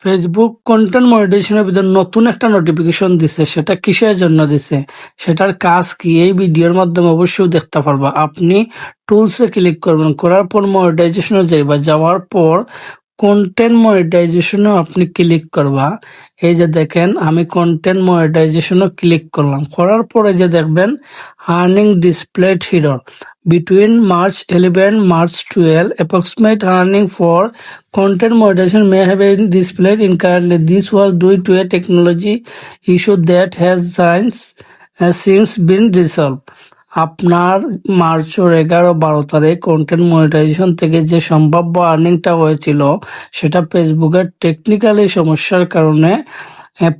Facebook content মনিটাইজেশনের ভিতর নতুন একটা নোটিফিকেশন দিছে, সেটা কিসের জন্য দিছে, সেটার কাজ কি এই ভিডিওর মাধ্যমে অবশ্যই দেখতে পারবা। আপনি টুলসে ক্লিক করবেন, করার পর মনিটাইজেশনে যাইবা, যাওয়ার পর কন্টেন্ট মনিটাইজেশনে আপনি ক্লিক করবা। এই যে দেখেন আমি কন্টেন্ট মনিটাইজেশনে ক্লিক করলাম, করার পরে যে দেখবেন earning displayed hero between March 11 March 12 approximate earning for content monetization may have been displayed incorrectly. This was due to a technology issue that has since been resolved. আপনার মার্চের 11-12 তারিখ কন্টেন্ট মনিটাইজেশন থেকে যে সম্ভাব্য আর্নিংটা হয়েছিল সেটা ফেসবুকের টেকনিক্যালি সমস্যার কারণে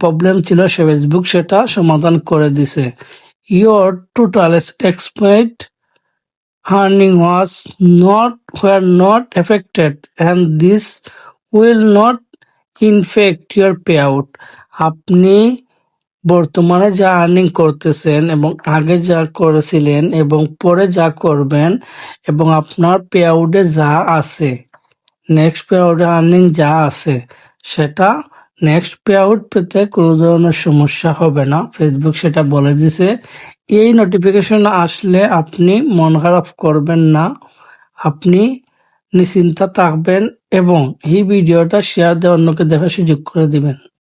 প্রবলেম ছিল, সে ফেসবুক সেটা সমাধান করে দিছে। Your total expected earning were not affected and this will not affect your payout. আপনি বর্তমানে যা আর্নিং করতেছেন এবং আগে যা করেছিলেন এবং পরে যা করবেন এবং আপনার পে আউটে যা আছে, নেক্সট পে আউটে আর্নিং যা আছে সেটা নেক্সট পে আউট পেতে কোনো ধরনের সমস্যা হবে না, ফেসবুক সেটা বলে দিছে। এই নোটিফিকেশন আসলে আপনি মন খারাপ করবেন না, আপনি নিশ্চিন্তা থাকবেন এবং এই ভিডিওটা শেয়ার দিয়ে অন্যকে দেখার সুযোগ করে দিবেন।